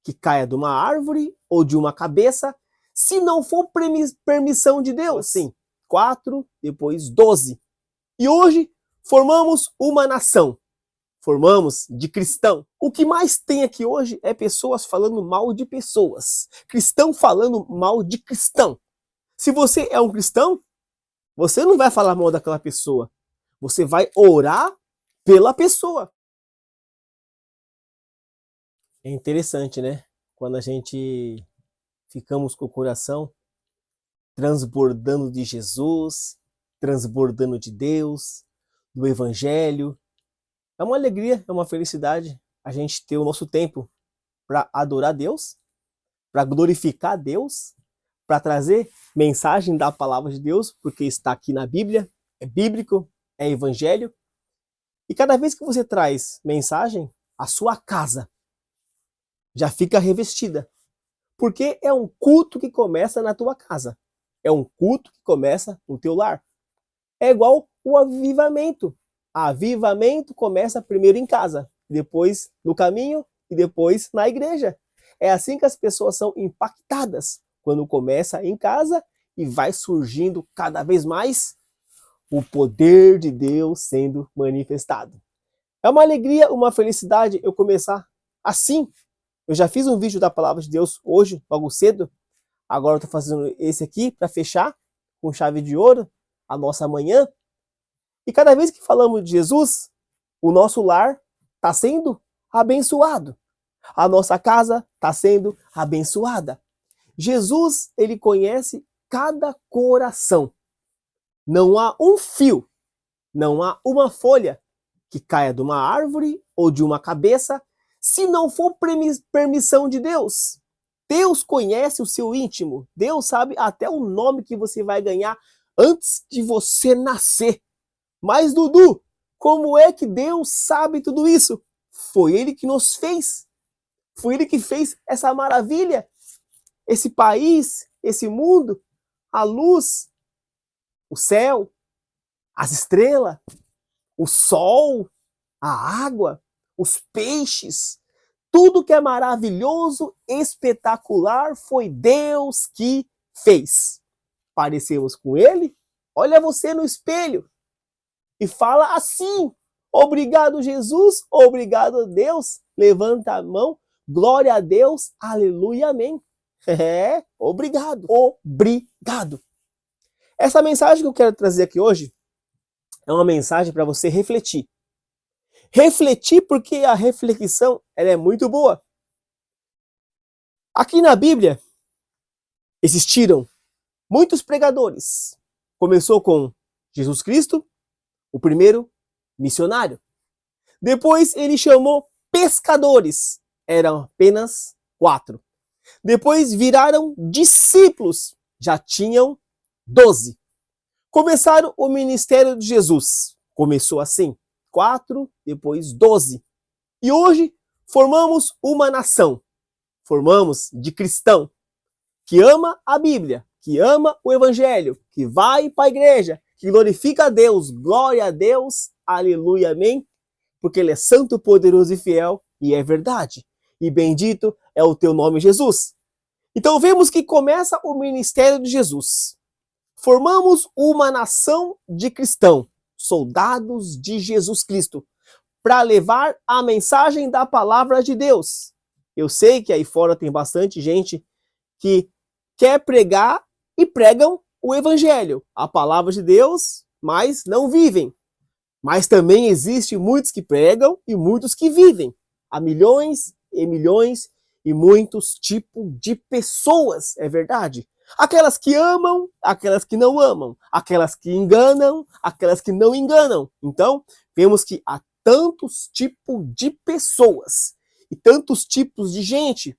que caia de uma árvore ou de uma cabeça, se não for permissão de Deus. Sim, 4, depois 12. E hoje formamos uma nação. Formamos de cristão. O que mais tem aqui hoje é pessoas falando mal de pessoas. Cristão falando mal de cristão. Se você é um cristão, você não vai falar mal daquela pessoa. Você vai orar pela pessoa. É interessante, né? Quando a gente ficamos com o coração transbordando de Jesus, transbordando de Deus, do Evangelho. É uma alegria, é uma felicidade a gente ter o nosso tempo para adorar Deus, para glorificar Deus, para trazer mensagem da palavra de Deus, porque está aqui na Bíblia, é bíblico, é evangelho. E cada vez que você traz mensagem, a sua casa já fica revestida. Porque é um culto que começa na tua casa. É um culto que começa no teu lar. É igual o avivamento. Avivamento começa primeiro em casa, depois no caminho e depois na igreja. É assim que as pessoas são impactadas, quando começa em casa e vai surgindo cada vez mais o poder de Deus sendo manifestado. É uma alegria, uma felicidade eu começar assim. Eu já fiz um vídeo da palavra de Deus hoje, logo cedo. Agora eu estou fazendo esse aqui para fechar com chave de ouro a nossa manhã. E cada vez que falamos de Jesus, o nosso lar está sendo abençoado. A nossa casa está sendo abençoada. Jesus, ele conhece cada coração. Não há um fio, não há uma folha que caia de uma árvore ou de uma cabeça, se não for permissão de Deus. Deus conhece o seu íntimo. Deus sabe até o nome que você vai ganhar antes de você nascer. Mas, Dudu, como é que Deus sabe tudo isso? Foi Ele que nos fez. Foi Ele que fez essa maravilha. Esse país, esse mundo, a luz, o céu, as estrelas, o sol, a água, os peixes. Tudo que é maravilhoso, espetacular, foi Deus que fez. Parecemos com Ele? Olha você no espelho e fala assim: obrigado, Jesus, obrigado, Deus. Levanta a mão, glória a Deus, aleluia, amém. É, obrigado, obrigado. Essa mensagem que eu quero trazer aqui hoje é uma mensagem para você refletir. Refletir porque a reflexão ela é muito boa. Aqui na Bíblia existiram muitos pregadores. Começou com Jesus Cristo, o primeiro missionário. Depois ele chamou pescadores. Eram apenas 4. Depois viraram discípulos. Já tinham 12. Começaram o ministério de Jesus. Começou assim. 4, depois 12. E hoje formamos uma nação. Formamos de cristão que ama a Bíblia, que ama o Evangelho, que vai para a igreja, que glorifica a Deus, glória a Deus, aleluia, amém, porque Ele é santo, poderoso e fiel, e é verdade. E bendito é o teu nome, Jesus. Então vemos que começa o ministério de Jesus. Formamos uma nação de cristão, soldados de Jesus Cristo, para levar a mensagem da palavra de Deus. Eu sei que aí fora tem bastante gente que quer pregar e pregam o evangelho, a palavra de Deus, mas não vivem. Mas também existe muitos que pregam e muitos que vivem. Há milhões e muitos tipos de pessoas, é verdade. Aquelas que amam, aquelas que não amam, aquelas que enganam, aquelas que não enganam. Então, vemos que há tantos tipos de pessoas e tantos tipos de gente.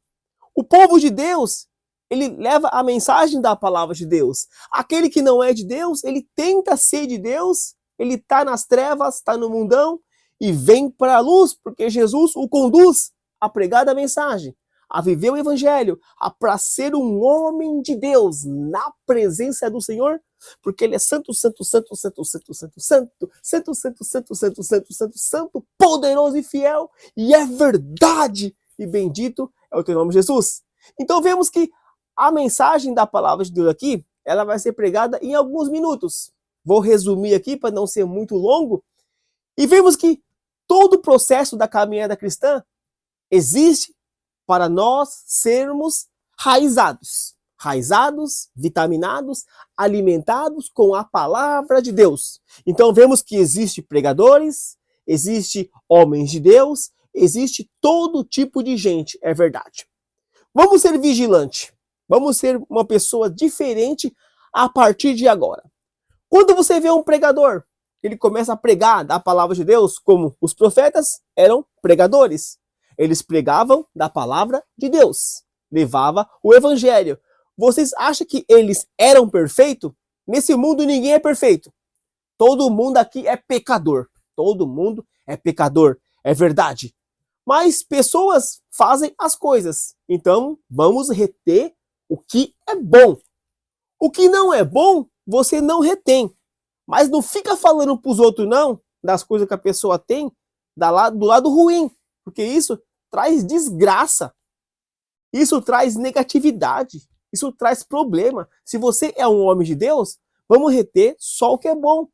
O povo de Deus, ele leva a mensagem da palavra de Deus. Aquele que não é de Deus, ele tenta ser de Deus, ele está nas trevas, está no mundão e vem para a luz, porque Jesus o conduz a pregar a mensagem, a viver o evangelho, para ser um homem de Deus na presença do Senhor, porque ele é santo, santo, santo, santo, santo, santo, santo, santo, santo, santo, santo, santo, santo, santo, poderoso e fiel, e é verdade, e bendito é o teu nome Jesus. Então vemos que a mensagem da palavra de Deus aqui, ela vai ser pregada em alguns minutos. Vou resumir aqui para não ser muito longo. E vemos que todo o processo da caminhada cristã existe para nós sermos raizados. Raizados, vitaminados, alimentados com a palavra de Deus. Então vemos que existe pregadores, existe homens de Deus, existe todo tipo de gente, é verdade. Vamos ser vigilantes. Vamos ser uma pessoa diferente a partir de agora. Quando você vê um pregador, ele começa a pregar da palavra de Deus, como os profetas eram pregadores. Eles pregavam da palavra de Deus, levava o evangelho. Vocês acham que eles eram perfeitos? Nesse mundo ninguém é perfeito. Todo mundo aqui é pecador. Todo mundo é pecador, é verdade. Mas pessoas fazem as coisas. Então vamos reter o que é bom. O que não é bom, você não retém. Mas não fica falando para os outros não, das coisas que a pessoa tem, do lado ruim. Porque isso traz desgraça. Isso traz negatividade. Isso traz problema. Se você é um homem de Deus, vamos reter só o que é bom.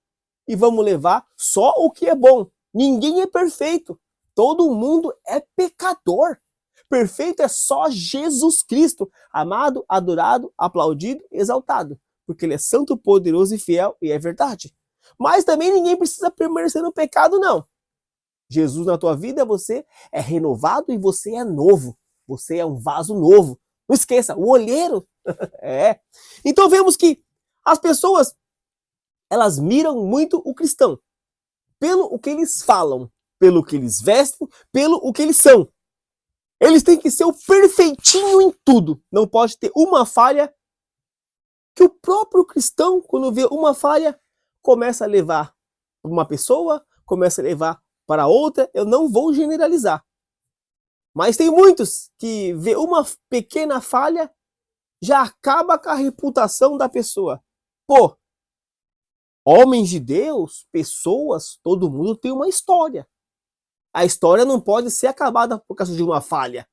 E vamos levar só o que é bom. Ninguém é perfeito. Todo mundo é pecador. Perfeito é só Jesus Cristo, amado, adorado, aplaudido, exaltado. Porque ele é santo, poderoso e fiel, e é verdade. Mas também ninguém precisa permanecer no pecado, não. Jesus na tua vida, você é renovado e você é novo. Você é um vaso novo. Não esqueça, o olheiro. É. Então vemos que as pessoas, elas miram muito o cristão. Pelo o que eles falam, pelo que eles vestem, pelo o que eles são. Eles têm que ser o perfeitinho em tudo. Não pode ter uma falha. Que o próprio cristão, quando vê uma falha, começa a levar para uma pessoa, começa a levar para outra. Eu não vou generalizar. Mas tem muitos que vê uma pequena falha, já acaba com a reputação da pessoa. Pô, homens de Deus, pessoas, todo mundo tem uma história. A história não pode ser acabada por causa de uma falha.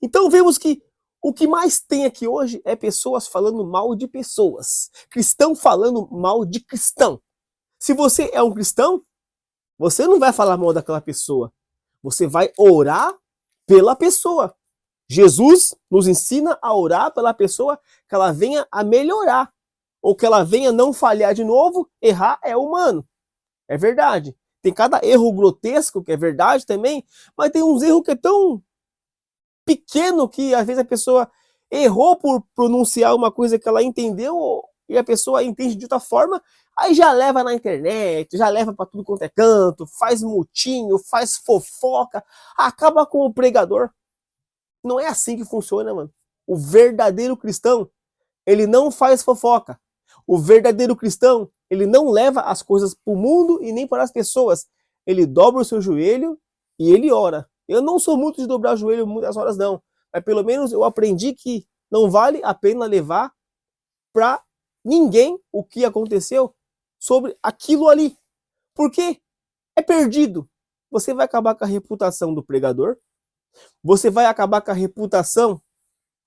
Então vemos que o que mais tem aqui hoje é pessoas falando mal de pessoas. Cristão falando mal de cristão. Se você é um cristão, você não vai falar mal daquela pessoa. Você vai orar pela pessoa. Jesus nos ensina a orar pela pessoa que ela venha a melhorar. Ou que ela venha não falhar de novo. Errar é humano. É verdade. Tem cada erro grotesco, que é verdade também, mas tem uns erros que é tão pequeno que às vezes a pessoa errou por pronunciar uma coisa que ela entendeu e a pessoa entende de outra forma, aí já leva na internet, já leva para tudo quanto é canto, faz mutinho, faz fofoca, acaba com o pregador. Não é assim que funciona, mano. O verdadeiro cristão, ele não faz fofoca. O verdadeiro cristão, ele não leva as coisas para o mundo e nem para as pessoas. Ele dobra o seu joelho e ele ora. Eu não sou muito de dobrar o joelho muitas horas, não. Mas pelo menos eu aprendi que não vale a pena levar para ninguém o que aconteceu sobre aquilo ali. Porque é perdido. Você vai acabar com a reputação do pregador. Você vai acabar com a reputação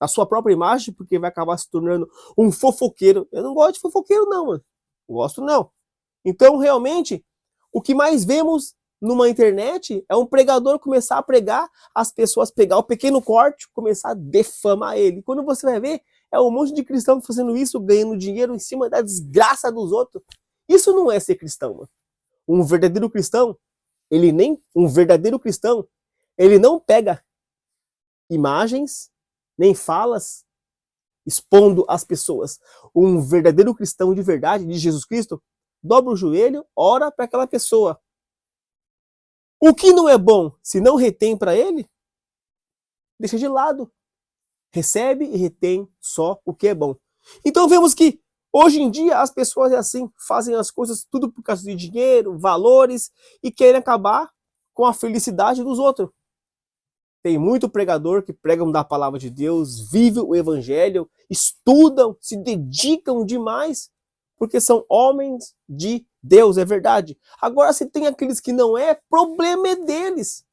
da sua própria imagem, porque vai acabar se tornando um fofoqueiro. Eu não gosto de fofoqueiro, não, mano. Não gosto, não. Então, realmente, o que mais vemos numa internet é um pregador começar a pregar, as pessoas pegar o pequeno corte, começar a defamar ele. Quando você vai ver, é um monte de cristão fazendo isso, ganhando dinheiro em cima da desgraça dos outros. Isso não é ser cristão, mano. Um verdadeiro cristão, ele não pega imagens, nem falas, expondo as pessoas. Um verdadeiro cristão de verdade, de Jesus Cristo, dobra o joelho, ora para aquela pessoa. O que não é bom, se não retém para ele, deixa de lado. Recebe e retém só o que é bom. Então vemos que hoje em dia as pessoas é assim, fazem as coisas tudo por causa de dinheiro, valores e querem acabar com a felicidade dos outros. Tem muito pregador que pregam da palavra de Deus, vivem o evangelho, estudam, se dedicam demais, porque são homens de Deus, é verdade. Agora, se tem aqueles que não é, problema é deles.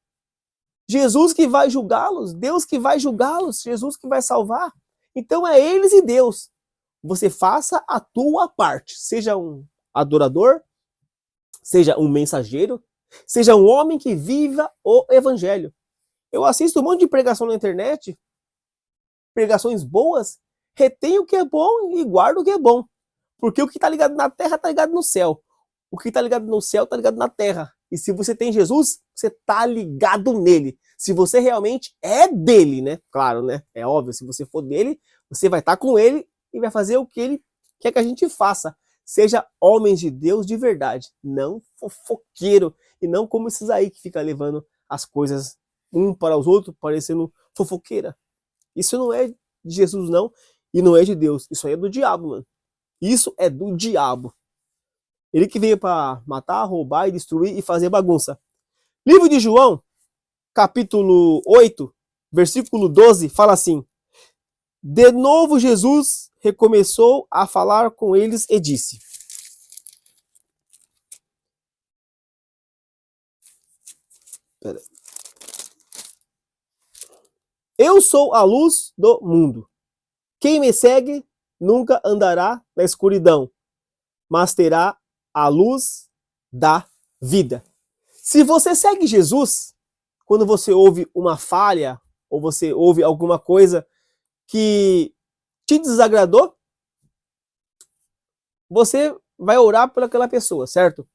Jesus que vai julgá-los, Deus que vai julgá-los, Jesus que vai salvar. Então é eles e Deus. Você faça a tua parte, seja um adorador, seja um mensageiro, seja um homem que viva o evangelho. Eu assisto um monte de pregação na internet, pregações boas, retenho o que é bom e guardo o que é bom. Porque o que está ligado na terra está ligado no céu. O que está ligado no céu está ligado na terra. E se você tem Jesus, você está ligado nele. Se você realmente é dele, né? Claro, né? É óbvio, se você for dele, você vai estar com ele e vai fazer o que ele quer que a gente faça. Seja homens de Deus de verdade, não fofoqueiro. E não como esses aí que ficam levando as coisas um para os outros, parecendo fofoqueira. Isso não é de Jesus, não. E não é de Deus. Isso aí é do diabo, mano. Isso é do diabo. Ele que veio para matar, roubar e destruir e fazer bagunça. Livro de João, capítulo 8, versículo 12, fala assim: de novo Jesus recomeçou a falar com eles e disse: eu sou a luz do mundo. Quem me segue nunca andará na escuridão, mas terá a luz da vida. Se você segue Jesus, quando você ouve uma falha, ou você ouve alguma coisa que te desagradou, você vai orar por aquela pessoa, certo?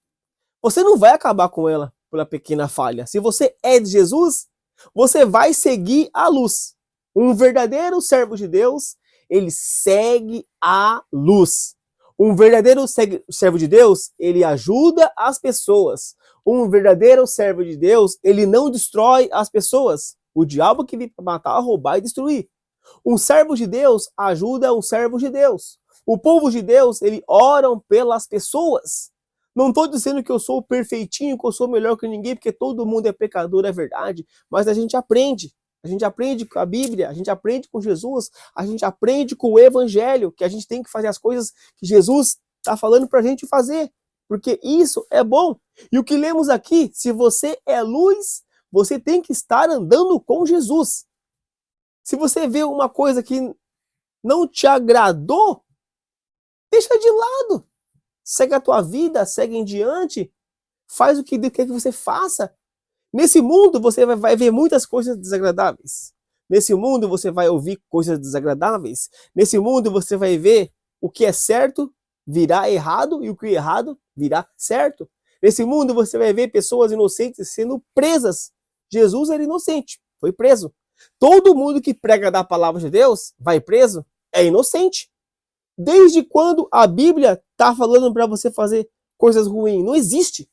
Você não vai acabar com ela pela pequena falha. Se você é de Jesus, você vai seguir a luz. Um verdadeiro servo de Deus, ele segue a luz. Um verdadeiro servo de Deus, ele ajuda as pessoas. Um verdadeiro servo de Deus, ele não destrói as pessoas. O diabo que vem para matar, roubar e destruir. Um servo de Deus ajuda um servo de Deus. O povo de Deus, ele oram pelas pessoas. Não estou dizendo que eu sou perfeitinho, que eu sou melhor que ninguém, porque todo mundo é pecador, é verdade. Mas a gente aprende. A gente aprende com a Bíblia, a gente aprende com Jesus, a gente aprende com o Evangelho, que a gente tem que fazer as coisas que Jesus está falando para a gente fazer. Porque isso é bom. E o que lemos aqui, se você é luz, você tem que estar andando com Jesus. Se você vê uma coisa que não te agradou, deixa de lado. Segue a tua vida, segue em diante, faz o que Deus quer que você faça. Nesse mundo você vai ver muitas coisas desagradáveis. Nesse mundo você vai ouvir coisas desagradáveis. Nesse mundo você vai ver o que é certo virá errado e o que é errado virá certo. Nesse mundo você vai ver pessoas inocentes sendo presas. Jesus era inocente, foi preso. Todo mundo que prega da palavra de Deus vai preso, é inocente. Desde quando a Bíblia está falando para você fazer coisas ruins? Não existe.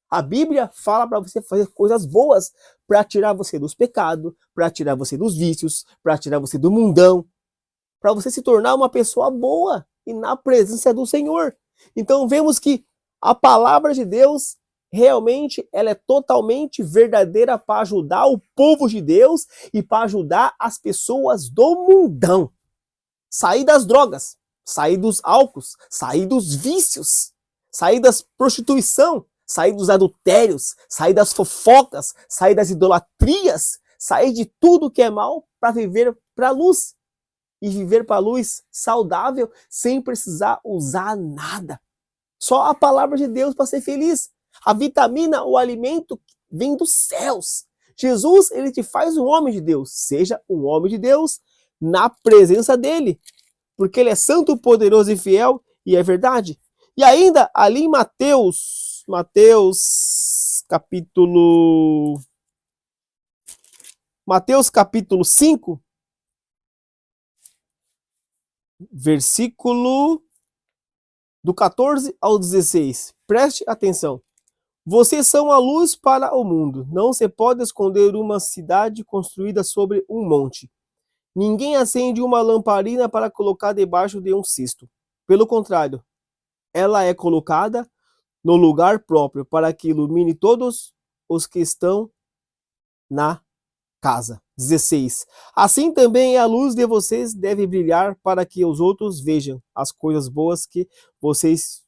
A Bíblia fala para você fazer coisas boas, para tirar você dos pecados, para tirar você dos vícios, para tirar você do mundão, para você se tornar uma pessoa boa e na presença do Senhor. Então vemos que a palavra de Deus realmente ela é totalmente verdadeira para ajudar o povo de Deus e para ajudar as pessoas do mundão. Sair das drogas, sair dos álcools, sair dos vícios, sair das prostituição, sair dos adultérios, sair das fofocas, sair das idolatrias, sair de tudo que é mal para viver para a luz. E viver para a luz saudável sem precisar usar nada. Só a palavra de Deus para ser feliz. A vitamina, o alimento vem dos céus. Jesus, ele te faz um homem de Deus. Seja um homem de Deus na presença dele. Porque ele é santo, poderoso e fiel, e é verdade. E ainda ali em Mateus capítulo 5, versículo do 14 ao 16. Preste atenção. Vocês são a luz para o mundo. Não se pode esconder uma cidade construída sobre um monte. Ninguém acende uma lamparina para colocar debaixo de um cesto. Pelo contrário, ela é colocada no lugar próprio para que ilumine todos os que estão na casa. 16. Assim também a luz de vocês deve brilhar para que os outros vejam as coisas boas que vocês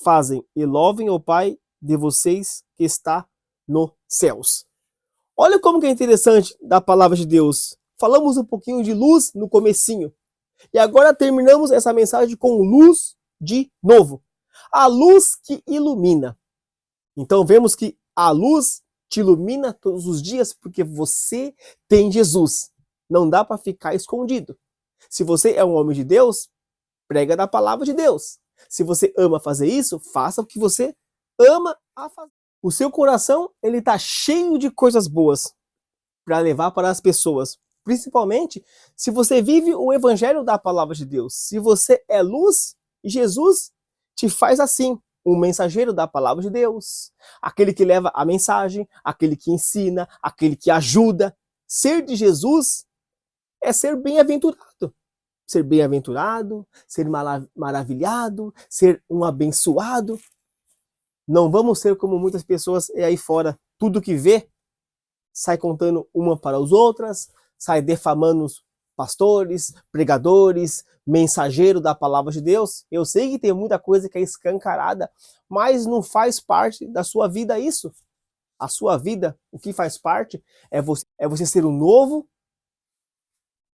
fazem e louvem o Pai de vocês que está nos céus. Olha como que é interessante da palavra de Deus. Falamos um pouquinho de luz no comecinho. E agora terminamos essa mensagem com luz de novo. A luz que ilumina. Então vemos que a luz te ilumina todos os dias porque você tem Jesus. Não dá para ficar escondido. Se você é um homem de Deus, prega da palavra de Deus. Se você ama fazer isso, faça o que você ama a fazer. O seu coração, ele está cheio de coisas boas para levar para as pessoas. Principalmente se você vive o evangelho da palavra de Deus. Se você é luz, Jesus te faz assim, um mensageiro da palavra de Deus. Aquele que leva a mensagem, aquele que ensina, aquele que ajuda. Ser de Jesus é ser bem-aventurado. Ser bem-aventurado, ser maravilhado, ser um abençoado. Não vamos ser como muitas pessoas aí fora, tudo que vê, sai contando uma para as outras, sai defamando os pastores, pregadores, mensageiro da palavra de Deus. Eu sei que tem muita coisa que é escancarada, mas não faz parte da sua vida isso. A sua vida, o que faz parte é você ser um novo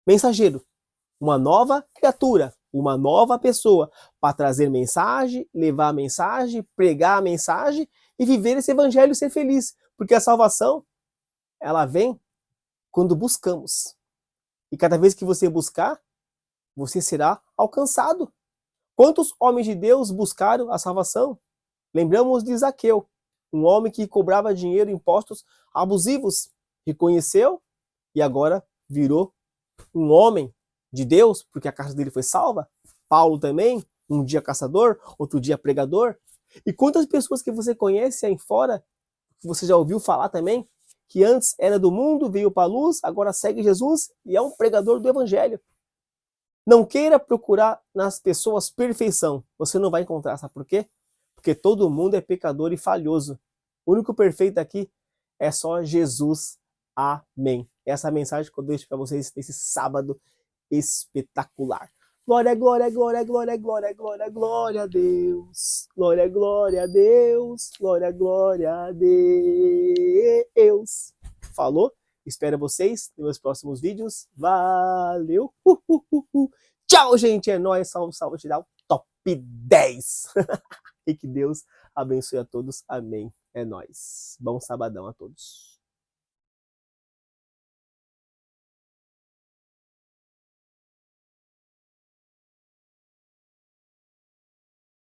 mensageiro, uma nova criatura, uma nova pessoa, para trazer mensagem, levar a mensagem, pregar a mensagem e viver esse evangelho e ser feliz. Porque a salvação, ela vem quando buscamos. E cada vez que você buscar, você será alcançado. Quantos homens de Deus buscaram a salvação? Lembramos de Zaqueu, um homem que cobrava dinheiro, impostos abusivos. Reconheceu e agora virou um homem de Deus, porque a casa dele foi salva. Paulo também, um dia caçador, outro dia pregador. E quantas pessoas que você conhece aí fora, que você já ouviu falar também, que antes era do mundo, veio para a luz, agora segue Jesus e é um pregador do evangelho. Não queira procurar nas pessoas perfeição. Você não vai encontrar, sabe por quê? Porque todo mundo é pecador e falhoso. O único perfeito aqui é só Jesus. Amém. Essa é a mensagem que eu deixo para vocês nesse sábado espetacular. Glória, glória, glória, glória, glória, glória, glória a Deus. Glória, glória a Deus. Glória, glória a Deus. Falou? Espero vocês nos meus próximos vídeos. Valeu! Tchau, gente! É nóis. Salve, salve, te dá o top 10. E que Deus abençoe a todos. Amém. É nóis. Bom sabadão a todos.